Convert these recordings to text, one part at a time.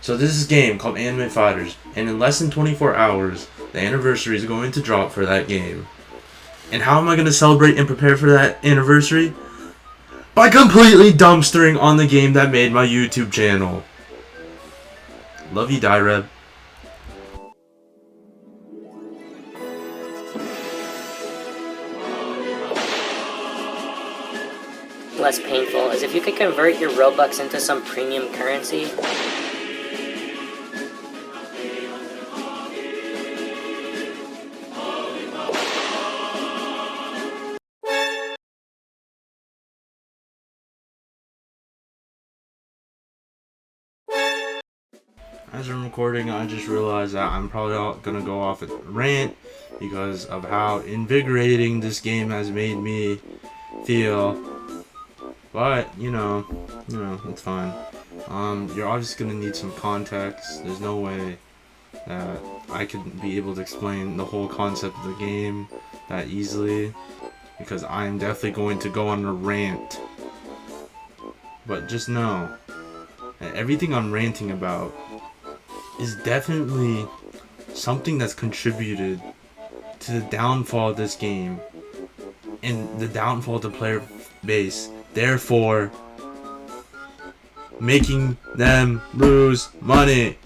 So this is a game called Anime Fighters, and in less than 24 hours, the anniversary is going to drop for that game. And how am I going to celebrate and prepare for that anniversary? By completely dumpstering on the game that made my YouTube channel. Love you, Dyreb. Less painful is if you could convert your Robux into some premium currency. As I'm recording, I just realized that I'm probably gonna go off a rant because of how invigorating this game has made me feel. But you know, it's fine. You're obviously gonna need some context. There's no way that I could be able to explain the whole concept of the game that easily, because I'm definitely going to go on a rant. But just know that everything I'm ranting about is definitely something that's contributed to the downfall of this game and the downfall of the player base, therefore making them lose money.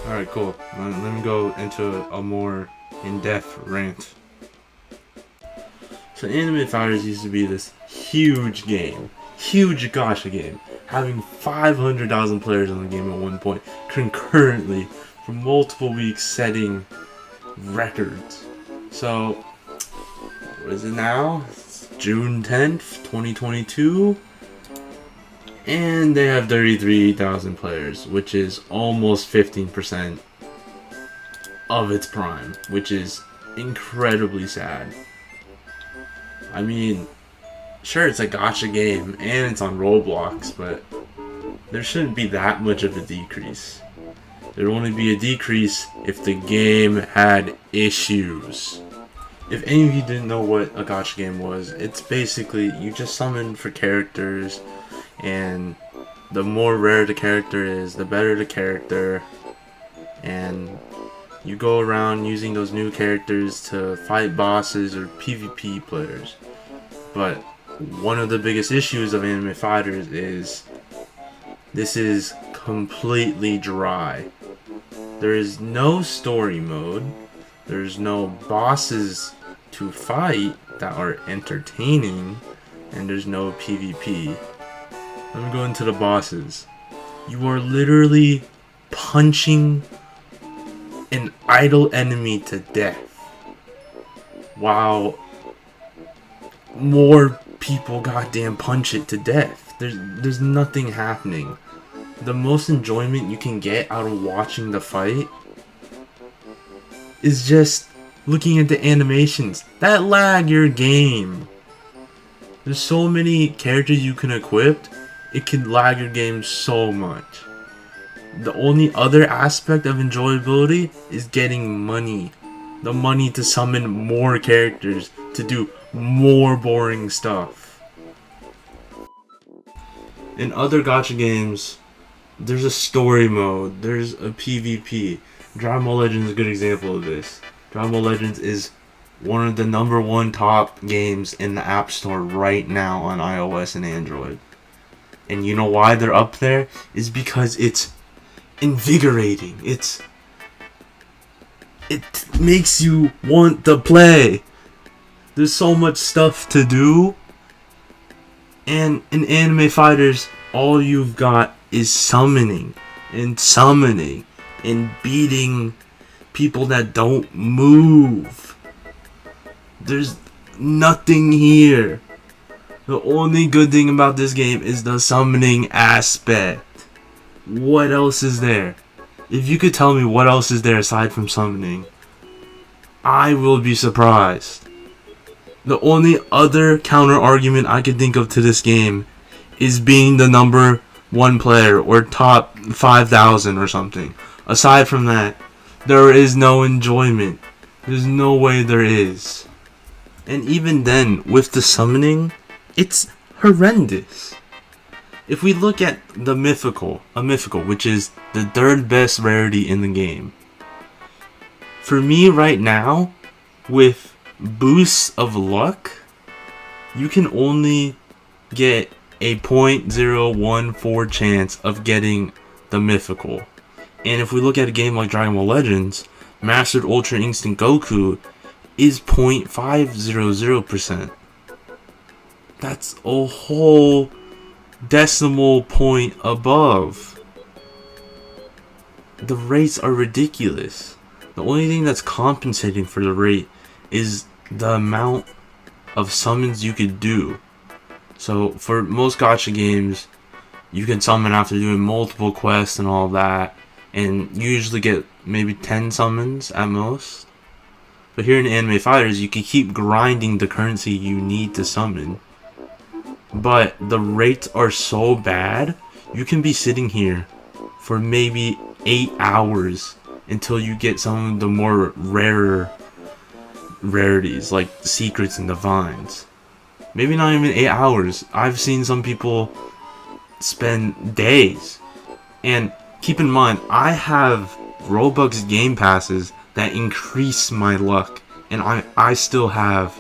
Alright, cool. Let me go into a more in-depth rant. So Anime Fighters used to be this huge game, huge gacha game, having 500,000 players on the game at one point, concurrently, for multiple weeks, setting records. So, what is it now? It's June 10th, 2022, and they have 33,000 players, which is almost 15% of its prime, which is incredibly sad. I mean, sure, it's a gacha game, and it's on Roblox, but there shouldn't be that much of a decrease. There would only be a decrease if the game had issues. If any of you didn't know what a gacha game was, it's basically you just summon for characters, and the more rare the character is, the better the character, and you go around using those new characters to fight bosses or PvP players. But one of the biggest issues of Anime Fighters is this is completely dry. There is no story mode, there's no bosses to fight that are entertaining, and there's no PvP. Let me go into the bosses. You are literally punching an idle enemy to death while more people goddamn punch it to death. There's nothing happening. The most enjoyment you can get out of watching the fight is just looking at the animations that lag your game. There's so many characters you can equip, it can lag your game so much. The only other aspect of enjoyability is getting money. The money to summon more characters, to do more boring stuff. In other gacha games, there's a story mode, there's a PvP. Dragon Ball Legends is a good example of this. Dragon Ball Legends is one of the #1 top games in the App Store right now on iOS and Android. And you know why they're up there? Is because it's invigorating. It makes you want to play. There's so much stuff to do. And in Anime Fighters, all you've got is summoning and beating people that don't move. There's nothing here. The only good thing about this game is the summoning aspect. What else is there? If you could tell me what else is there aside from summoning, I will be surprised. The only other counter argument I can think of to this game is being the #1 player or top 5,000 or something. Aside from that, there is no enjoyment. There's no way there is. And even then, with the summoning, it's horrendous. if we look at the mythical, which is the third best rarity in the game, for me right now, with boosts of luck, you can only get a 0.014 chance of getting the mythical. And if we look at a game like Dragon Ball Legends, Mastered Ultra Instinct Goku is 0.500%. That's a whole decimal point above. The rates are ridiculous. The only thing that's compensating for the rate is the amount of summons you could do. So for most gacha games, you can summon after doing multiple quests and all that, and you usually get maybe 10 summons at most. But here in Anime Fighters, you can keep grinding the currency you need to summon. But the rates are so bad, you can be sitting here for maybe 8 hours until you get some of the more rarer rarities like secrets and divines. Maybe not even 8 hours. I've seen some people spend days. And keep in mind, I have Roblox game passes that increase my luck, and I still have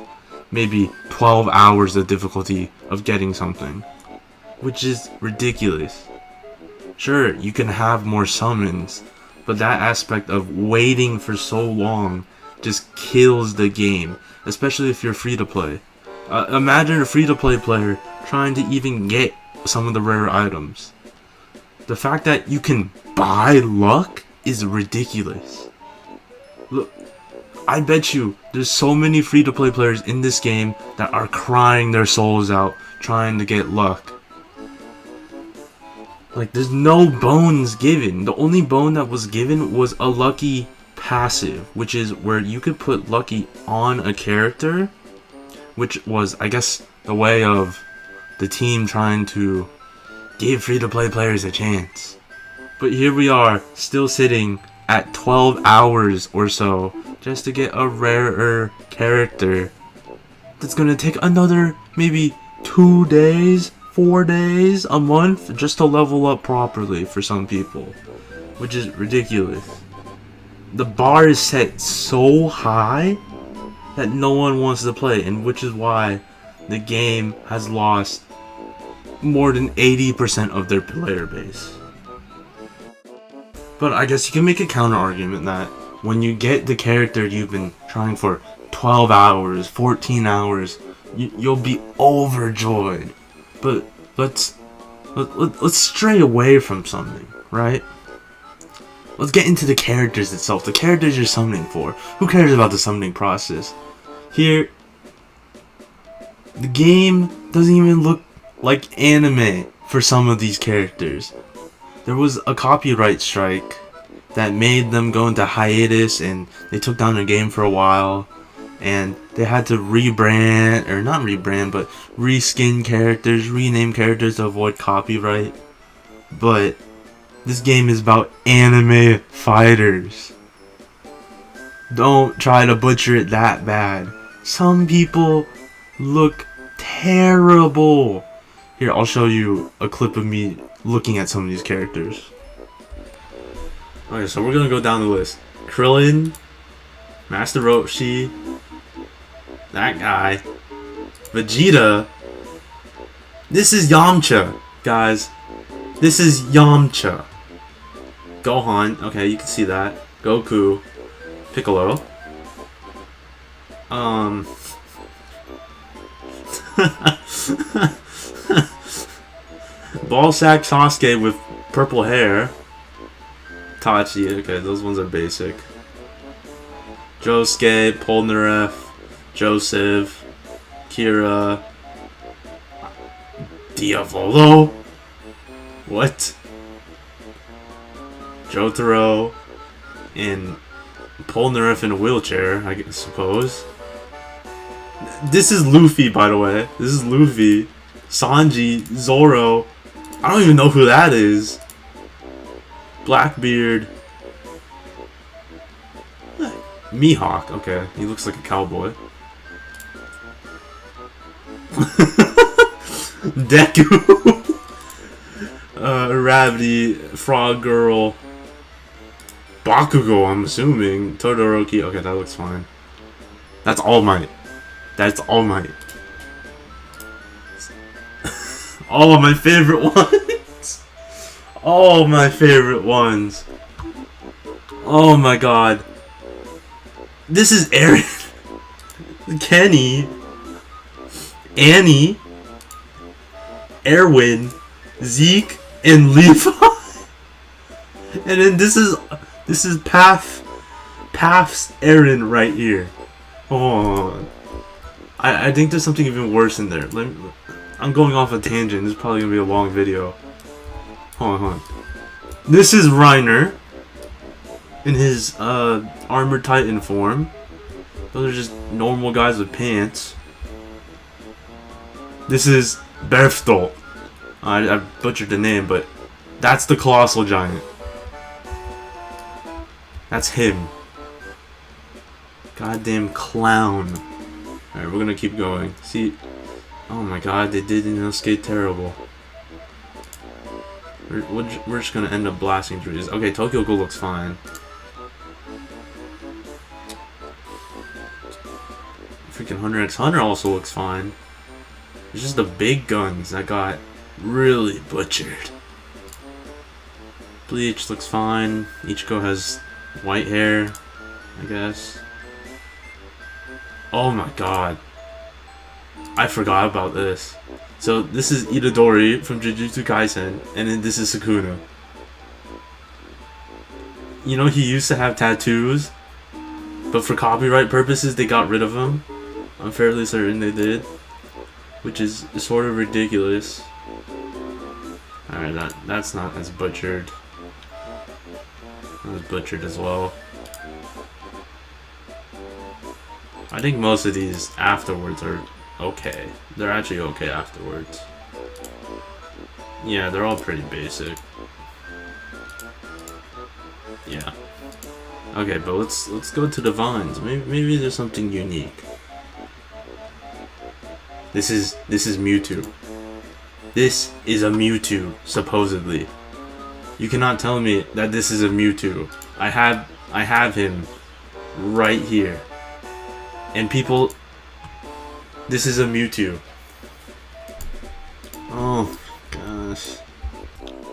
maybe 12 hours of difficulty of getting something, which is ridiculous. Sure, you can have more summons, but that aspect of waiting for so long just kills the game, especially if you're free to play. Imagine a free to play player trying to even get some of the rare items. The fact that you can buy luck is ridiculous. Look, I bet you there's so many free to play players in this game that are crying their souls out trying to get luck. Like, there's no bones given. The only bone that was given was a lucky passive, which is where you could put lucky on a character, which was, I guess, the way of the team trying to give free to play players a chance. But here we are, still sitting at 12 hours or so just to get a rarer character that's gonna take another maybe 2 days, 4 days, a month just to level up properly for some people, which is ridiculous. The bar is set so high that no one wants to play, and which is why the game has lost more than 80% of their player base. But I guess you can make a counter argument that when you get the character you've been trying for 12 hours, 14 hours, you'll be overjoyed. But let's stray away from something, right? Let's get into the characters itself. The characters you're summoning for. Who cares about the summoning process? Here, the game doesn't even look like anime for some of these characters. There was a copyright strike that made them go into hiatus, and they took down the game for a while, and they had to rebrand, or not rebrand, but reskin characters, rename characters to avoid copyright. But this game is about anime fighters. Don't try to butcher it that bad. Some people look terrible. Here, I'll show you a clip of me looking at some of these characters. Okay, so we're gonna go down the list. Krillin, Master Roshi, that guy, Vegeta. This is Yamcha, guys. This is Yamcha. Gohan, okay, you can see that. Goku, Piccolo. Ballsack Sasuke with purple hair. Tachi, okay, those ones are basic. Josuke, Polnareff, Joseph, Kira, Diavolo. What? Jotaro, and Polnareff in a wheelchair, I suppose. This is Luffy, by the way. This is Luffy. Sanji, Zoro. I don't even know who that is. Blackbeard. Mihawk. Okay, he looks like a cowboy. Deku. Gravity, Frog Girl, Bakugo, I'm assuming, Todoroki. Okay, that looks fine. That's All Might. That's All Might. All of my favorite ones. All my favorite ones. Oh my god. This is Aaron, Kenny, Annie, Erwin, Zeke, and Levi. And then this is Path's Aaron right here. Oh, I think there's something even worse in there. I'm going off a tangent. This is probably gonna be a long video. Hold on. This is Reiner in his Armored Titan form. Those are just normal guys with pants. This is Berftolt. I butchered the name, but that's the Colossal Giant. That's him. Goddamn clown. Alright, we're gonna keep going. See, oh my god, they did Inosuke terrible. We're just gonna end up blasting through this. Okay, Tokyo Ghoul looks fine. Freaking Hunter x Hunter also looks fine. It's just the big guns that got really butchered. Bleach looks fine. Ichiko has white hair, I guess. Oh my god. I forgot about this. So this is Itadori from Jujutsu Kaisen, and then this is Sukuna. You know, he used to have tattoos, but for copyright purposes they got rid of them. I'm fairly certain they did, which is sort of ridiculous. Alright, that's not as butchered. That was butchered as well. I think most of these afterwards are okay. They're actually okay afterwards. Yeah, they're all pretty basic. Yeah. Okay, but let's go to the vines. Maybe there's something unique. This is Mewtwo. This is a Mewtwo, supposedly. You cannot tell me that this is a Mewtwo. I have him right here. And people, this is a Mewtwo. Oh gosh.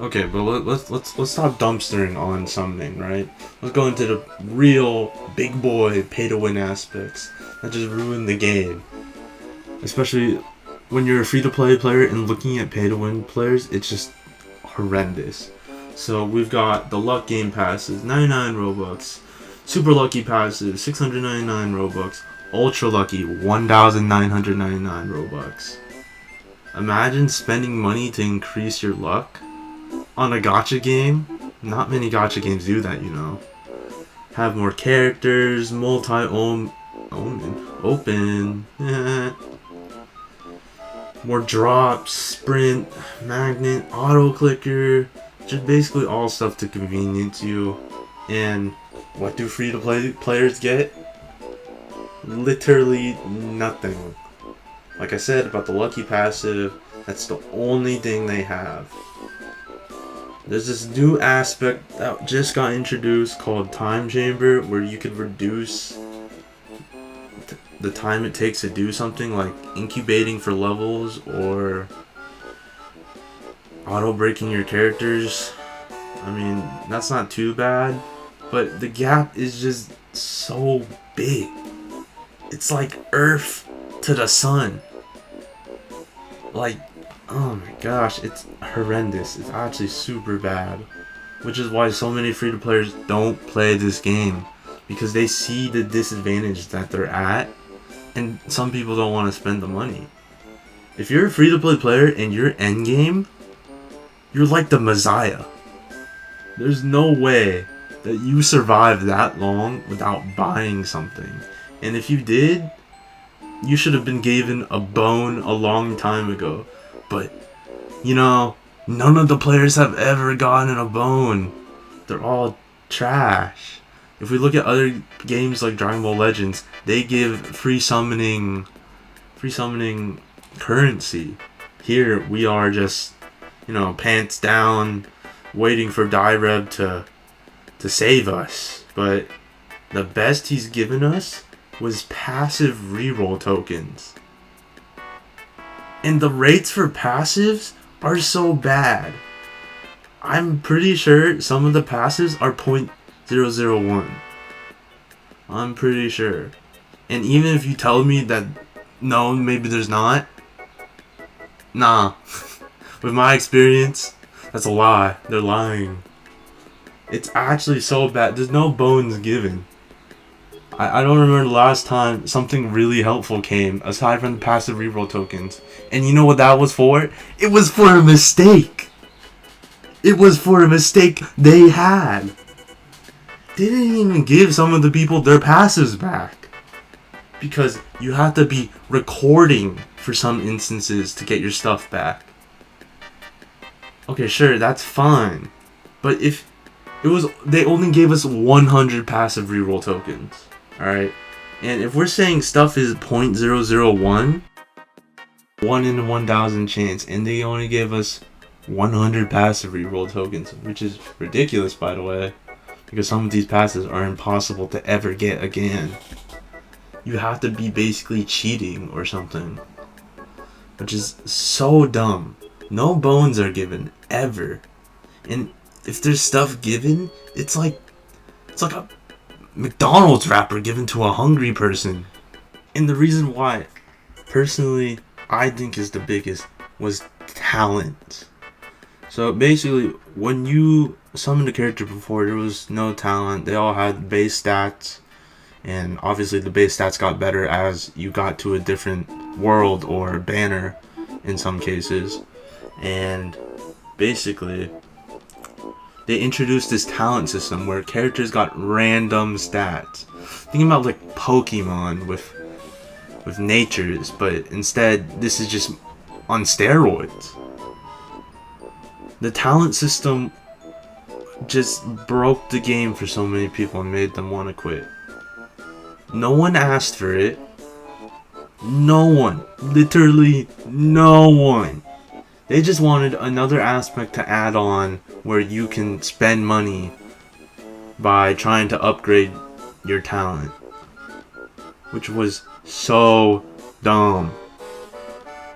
Okay, but let's stop dumpstering on something, right? Let's go into the real big boy pay-to-win aspects that just ruin the game. Especially when you're a free-to-play player and looking at pay-to-win players, it's just horrendous. So we've got the luck game passes, 99 Robux, super lucky passes, 699 Robux, ultra lucky, 1,999 Robux. Imagine spending money to increase your luck on a gacha game. Not many gacha games do that, you know. Have more characters, open, more drops, sprint, magnet, auto clicker, just basically all stuff to convenience you. And what do free-to-play players get? Literally nothing. Like I said about the lucky passive, that's the only thing they have. There's this new aspect that just got introduced called Time Chamber, where you could reduce the time it takes to do something, like incubating for levels or auto breaking your characters. I mean, that's not too bad, but the gap is just so big. It's like Earth to the sun. Like, oh my gosh, it's horrendous. It's actually super bad. Which is why so many free-to players don't play this game, because they see the disadvantage that they're at, and some people don't want to spend the money. If you're a free-to-play player and you're endgame, you're like the Messiah. There's no way that you survive that long without buying something. And if you did, you should have been given a bone a long time ago. But, you know, none of the players have ever gotten a bone. They're all trash. If we look at other games like Dragon Ball Legends, they give free summoning currency. Here we are just, you know, pants down, waiting for Direb to save us. But the best he's given us was passive reroll tokens. And the rates for passives are so bad. I'm pretty sure some of the passives are 0.001. I'm pretty sure. And even if you tell me that no, maybe there's not, nah. With my experience, that's a lie. They're lying. It's actually so bad. There's no bones given. I don't remember the last time something really helpful came aside from the passive reroll tokens. And you know what that was for? It was for a mistake. It was for a mistake they had. They didn't even give some of the people their passives back. Because you have to be recording for some instances to get your stuff back. Okay, sure, that's fine. But if it was, they only gave us 100 passive reroll tokens. Alright? And if we're saying stuff is 0.001, 1 in 1,000 chance, and they only gave us 100 passive reroll tokens, which is ridiculous, by the way, because some of these passes are impossible to ever get again. You have to be basically cheating or something, which is so dumb. No bones are given ever, and if there's stuff given, it's like a McDonald's wrapper given to a hungry person. And the reason why, personally, I think is the biggest was talent. So basically, when you summoned a character before, there was no talent. They all had base stats, and obviously the base stats got better as you got to a different world or banner in some cases. And basically, they introduced this talent system where characters got random stats. Think about like Pokemon with natures, but instead this is just on steroids. The talent system just broke the game for so many people and made them want to quit. No one asked for it. No one. Literally no one. They just wanted another aspect to add on where you can spend money by trying to upgrade your talent, which was so dumb.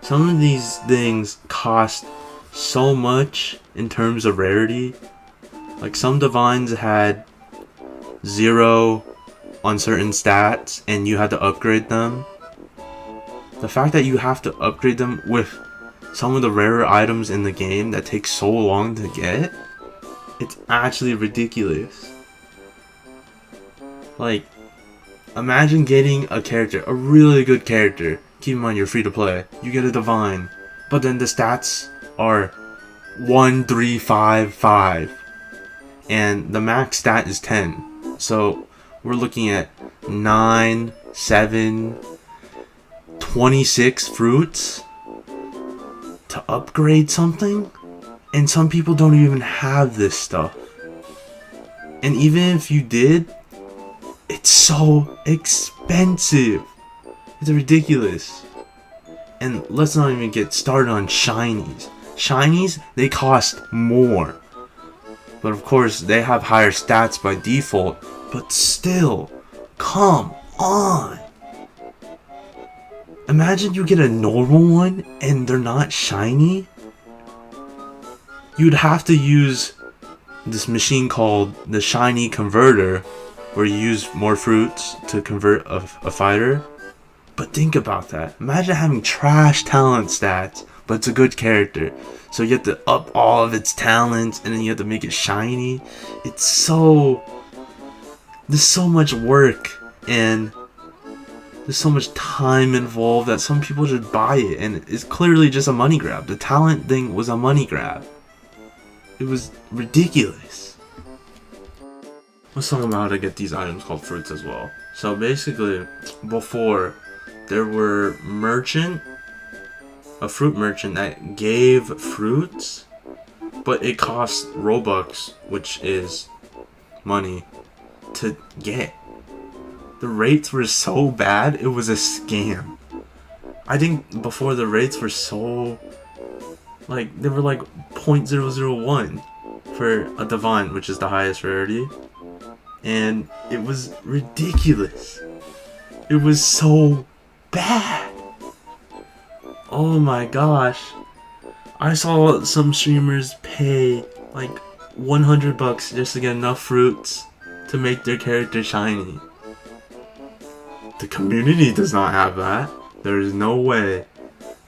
Some of these things cost so much in terms of rarity. Like some divines had 0 on certain stats and you had to upgrade them. The fact that you have to upgrade them with some of the rarer items in the game that take so long to get, it's actually ridiculous. Like, imagine getting a character, a really good character. Keep in mind you're free to play. You get a divine, but then the stats are 1, 3, 5, 5, and the max stat is 10. So we're looking at 9, 7, 26 fruits to upgrade something, and some people don't even have this stuff. And even if you did, it's so expensive. It's ridiculous. And let's not even get started on shinies. Shinies, they cost more, but of course they have higher stats by default. But still, come on. Imagine you get a normal one and they're not shiny. You'd have to use this machine called the shiny converter, where you use more fruits to convert a fighter. But think about that. Imagine having trash talent stats, but it's a good character. So you have to up all of its talents and then you have to make it shiny. There's so much work and there's so much time involved that some people just buy it, and it's clearly just a money grab. The talent thing was a money grab. It was ridiculous. Let's talk about how to get these items called fruits as well. So basically, before, there were a fruit merchant that gave fruits, but it cost Robux, which is money, to get. The rates were so bad, it was a scam. I think before the rates were so, like, they were like 0.001 for for a divine, which is the highest rarity, and it was ridiculous. It was so bad. Oh my gosh. I saw some streamers pay like $100 just to get enough fruits to make their character shiny. The community does not have that. There is no way.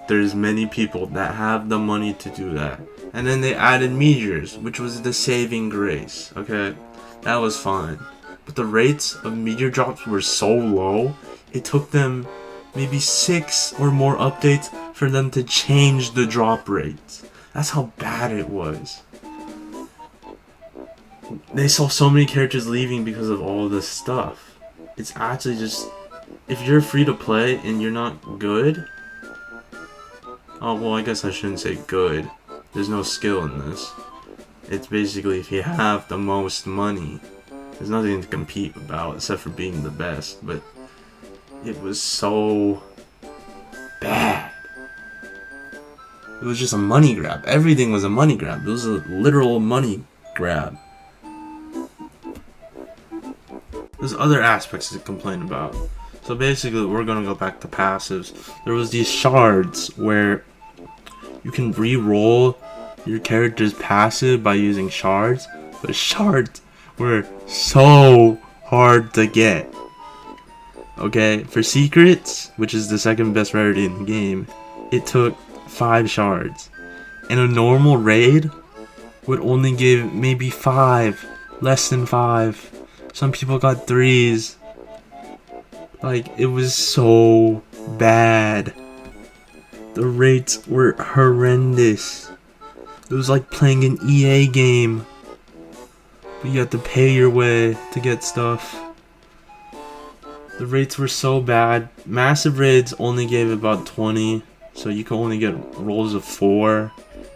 There's many people that have the money to do that. And then they added meteors, which was the saving grace. Okay, that was fine. But the rates of meteor drops were so low, it took them maybe 6 or more updates for them to change the drop rates. That's how bad it was. They saw so many characters leaving because of all this stuff. It's actually just, if you're free to play and you're not good, oh well, I guess I shouldn't say good. There's no skill in this. It's basically if you have the most money. There's nothing to compete about except for being the best, but it was so bad. It was just a money grab. Everything was a money grab. It was a literal money grab. There's other aspects to complain about. So basically, we're gonna go back to passives. There was these shards where you can re-roll your character's passive by using shards, but shards were so hard to get. Okay, for secrets, which is the second best rarity in the game, it took 5 shards. And a normal raid would only give maybe 5, less than 5. Some people got 3s. Like, it was so bad. The rates were horrendous. It was like playing an EA game. But you had to pay your way to get stuff. The rates were so bad. Massive raids only gave about 20. So you could only get rolls of 4.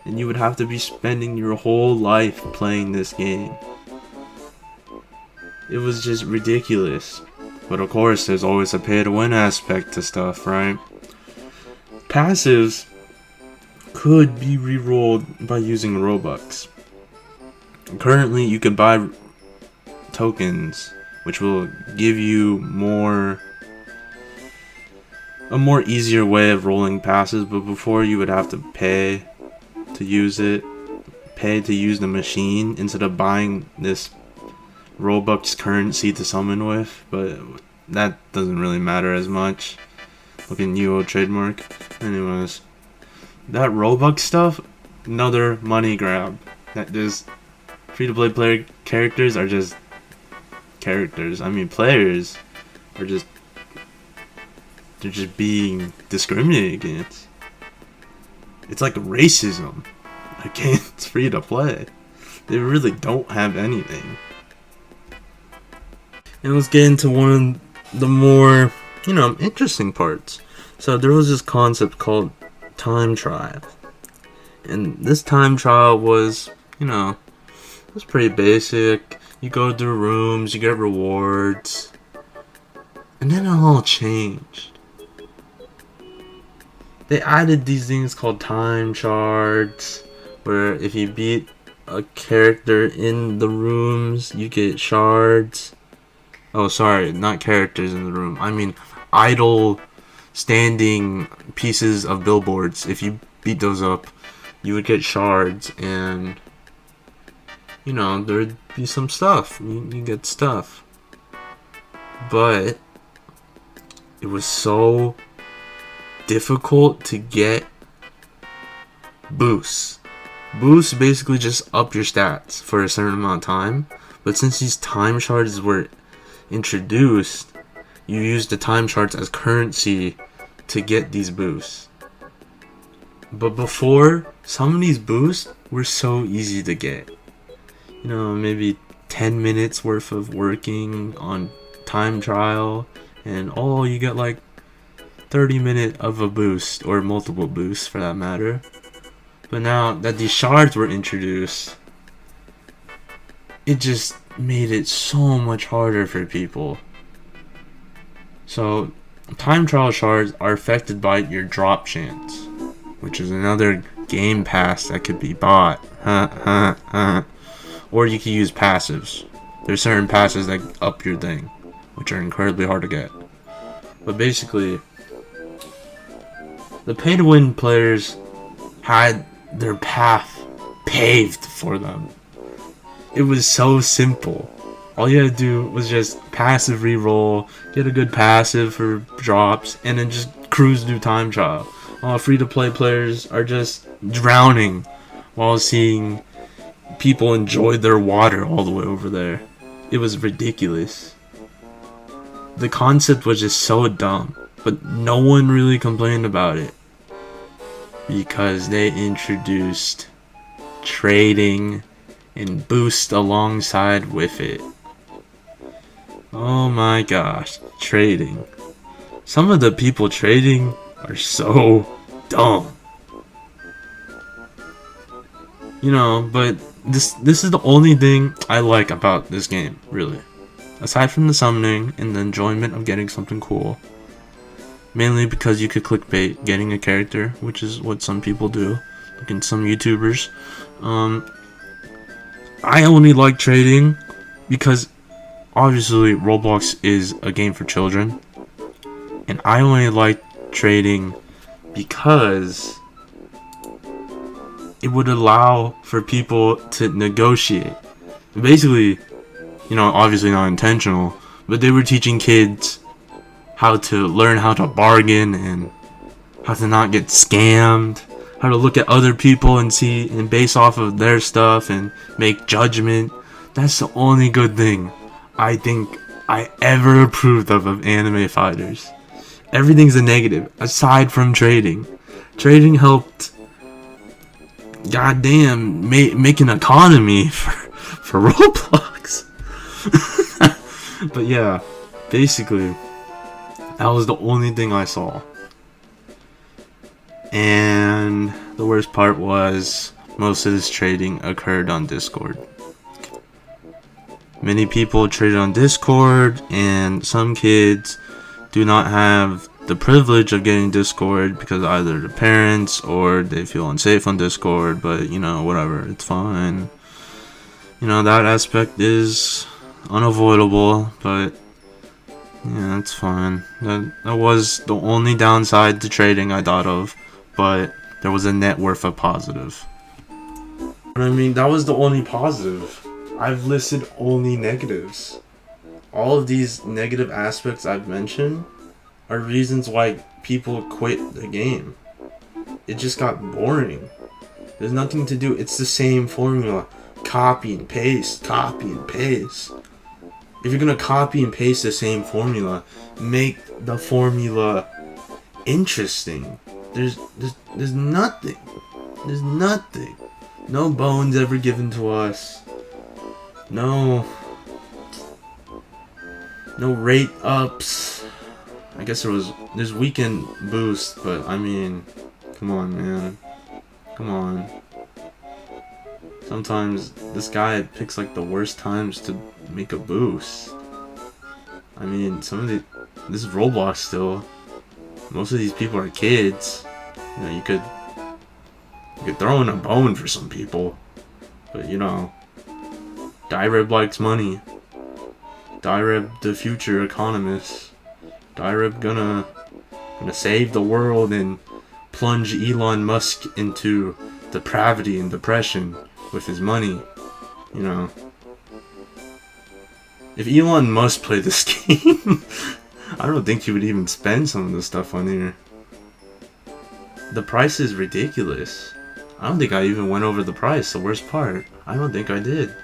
And you would have to be spending your whole life playing this game. It was just ridiculous. But of course, there's always a pay-to-win aspect to stuff, right? Passives could be re-rolled by using Robux. Currently, you could buy tokens, which will give you a more easier way of rolling passes. But before, you would have to pay to use it, pay to use the machine instead of buying this Robux currency to summon with. But that doesn't really matter as much. Look at UO trademark. Anyways, that Robux stuff, another money grab. That just free-to-play player characters are just characters. I mean, players are just, they're just being discriminated against. It's like racism against free-to-play. They really don't have anything. And let's get into one of the more, interesting parts. So there was this concept called time trial. And this time trial was, it was pretty basic. You go through rooms, you get rewards. And then it all changed. They added these things called time shards, where if you beat a character in the rooms, you get shards. Oh, sorry, not characters in the room. I mean, idle, standing pieces of billboards. If you beat those up, you would get shards, and, there'd be some stuff. You get stuff. But it was so difficult to get boosts. Boosts basically just up your stats for a certain amount of time. But since these time shards were introduced, you use the time shards as currency to get these boosts. But before, some of these boosts were so easy to get. Maybe 10 minutes worth of working on time trial, and you get like 30 minutes of a boost, or multiple boosts for that matter. But now that these shards were introduced, it just made it so much harder for people. So, time trial shards are affected by your drop chance, which is another game pass that could be bought. or you can use passives. There's certain passives that up your thing, which are incredibly hard to get. But basically, the pay-to-win players had their path paved for them. It was so simple. All you had to do was just passive reroll, get a good passive for drops, and then just cruise through time trial. While free-to-play players are just drowning while seeing people enjoy their water all the way over there. It was ridiculous. The concept was just so dumb, but no one really complained about it because they introduced trading and boost alongside with it. Oh my gosh, trading. Some of the people trading are so dumb. You know, but this is the only thing I like about this game, really. Aside from the summoning and the enjoyment of getting something cool. Mainly because you could clickbait getting a character, which is what some people do. Like in some YouTubers. I only like trading because obviously Roblox is a game for children. And I only like trading because it would allow for people to negotiate. Basically, you know, obviously not intentional, but they were teaching kids how to learn how to bargain and how to not get scammed, how to look at other people and see and base off of their stuff and make judgment. That's the only good thing I think I ever approved of anime fighters. Everything's a negative aside from trading. Trading helped goddamn make an economy for Roblox. But yeah, basically that was the only thing I saw. And the worst part was most of this trading occurred on Discord. Many people traded on Discord, and some kids do not have the privilege of getting Discord because either their parents or they feel unsafe on Discord, but you know, whatever, it's fine. You know, that aspect is unavoidable, but yeah, it's fine. That was the only downside to trading I thought of, but there was a net worth of positive. But I mean, that was the only positive. I've listed only negatives. All of these negative aspects I've mentioned are reasons why people quit the game. It just got boring. There's nothing to do. It's the same formula. Copy and paste, copy and paste. If you're gonna copy and paste the same formula, make the formula interesting. There's nothing. There's nothing. No bones ever given to us. No rate ups. I guess there's weekend boost, but I mean, come on, man. Come on. Sometimes this guy picks like the worst times to make a boost. I mean, this is Roblox still. Most of these people are kids. You know, you could throw in a bone for some people, but you know, Dyreb likes money. Dyreb, the future economist. Dyreb gonna save the world and plunge Elon Musk into depravity and depression with his money. You know, if Elon Musk played this game, I don't think he would even spend some of the stuff on here. The price is ridiculous. I don't think I even went over the price, the worst part. I don't think I did.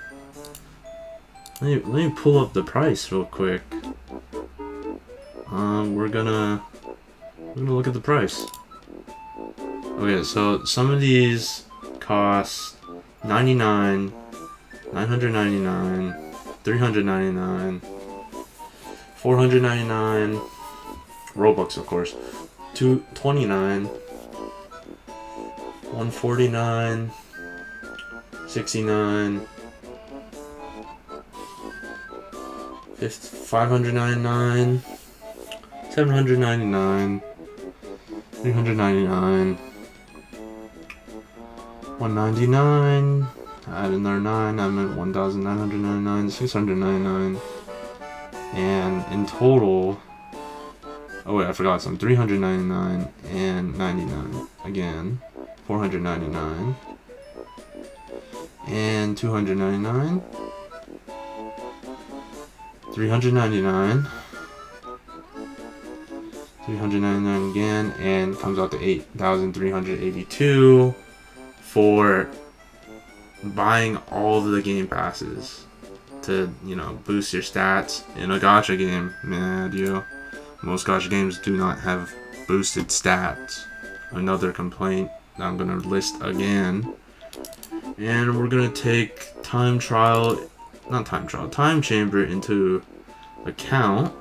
Let me pull up the price real quick. We're gonna look at the price. Okay, so some of these cost $99, $999, $399, $499, Robux of course, $229, $149, $69, $599, $799, $399, $199, Add another 9. I'm at 1,999, 699, and in total. Oh wait, I forgot some. 399 and 99 again. 499 and 299. 399. 399 again, and comes out to 8,382 for buying all of the game passes to, boost your stats in a gacha game. Man, most gacha games do not have boosted stats. Another complaint that I'm gonna list again. And we're gonna take time chamber into account.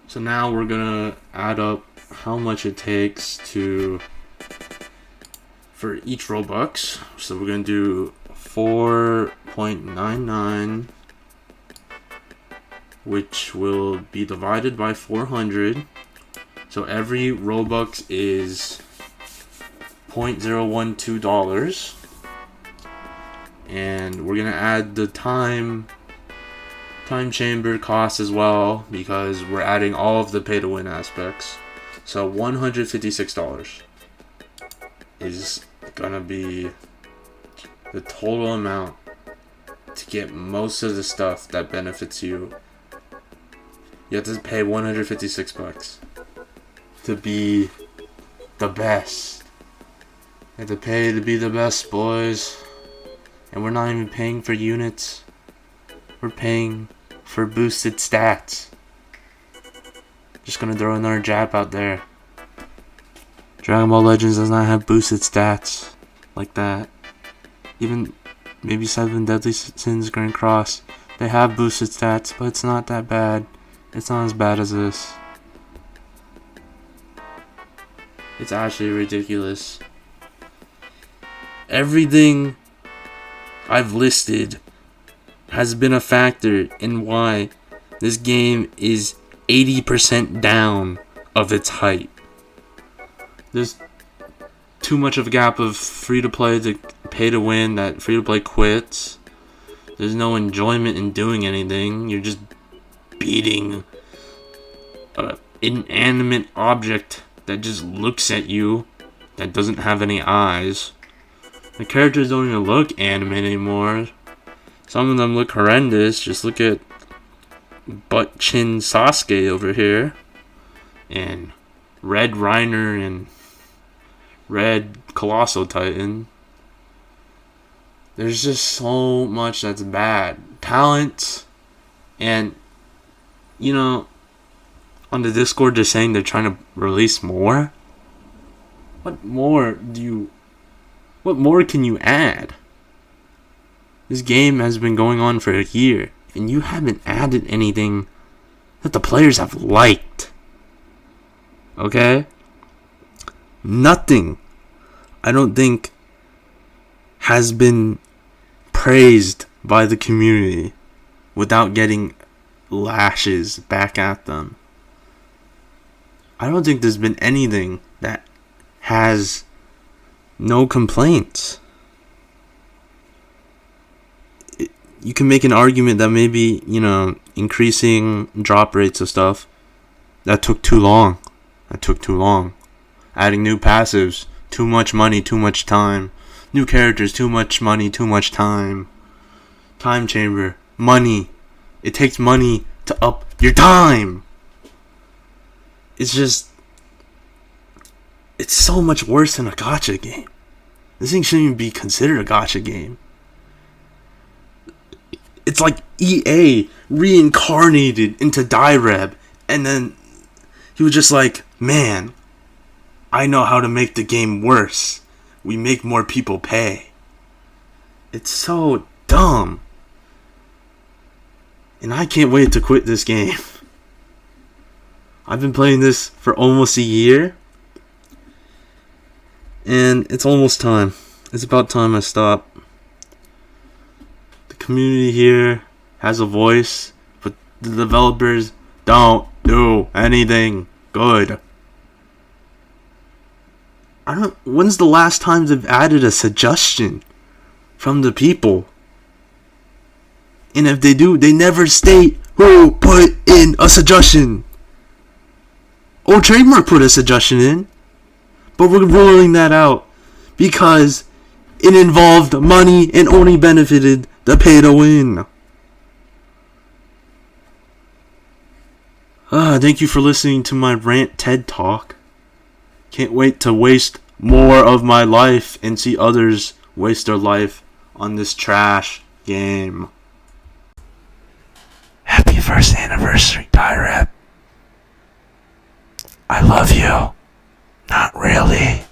So now we're gonna add up how much it takes for each Robux. So we're gonna do 4.99, which will be divided by 400. So every Robux is $0.012. And we're gonna add the time chamber cost as well, because we're adding all of the pay to win aspects. So $156 is gonna be the total amount to get most of the stuff that benefits you. You have to pay $156 to be the best. You have to pay to be the best, boys. And we're not even paying for units. We're paying for boosted stats. Just gonna throw another jab out there. Dragon Ball Legends does not have boosted stats like that. Even maybe 7 Deadly Sins Grand Cross, they have boosted stats, but it's not that bad. It's not as bad as this. It's actually ridiculous. Everything I've listed has been a factor in why this game is 80% down of its height. There's too much of a gap of free to play to pay to win that free to play quits. There's no enjoyment in doing anything. You're just beating an inanimate object that just looks at you, that doesn't have any eyes. The characters don't even look anime anymore. Some of them look horrendous. Just look at Butt Chin Sasuke over here, and Red Reiner and Red Colossal Titan. There's just so much that's bad. Talent, and on the Discord they're saying they're trying to release more. What more can you add? This game has been going on for a year, and you haven't added anything that the players have liked. Okay? Nothing, I don't think, has been praised by the community without getting lashes back at them. I don't think there's been anything that has no complaints. You can make an argument that maybe, increasing drop rates of stuff, that took too long. Adding new passives, too much money, too much time. New characters, too much money, too much time. Time chamber, money. It takes money to up your time. It's so much worse than a gacha game. This thing shouldn't even be considered a gacha game. It's like EA reincarnated into Direb, and then he was just like, man, I know how to make the game worse. We make more people pay. It's so dumb. And I can't wait to quit this game. I've been playing this for almost a year, and it's almost time. It's about time I stop. The community here has a voice, but the developers don't do anything good. When's the last time they've added a suggestion? from the people. And if they do, they never state who put in a suggestion. Oh, Trademark put a suggestion in, but we're ruling that out because it involved money and only benefited the pay to win. Thank you for listening to my rant TED Talk. Can't wait to waste more of my life and see others waste their life on this trash game. Happy first anniversary, Tyrep. I love you. Not really.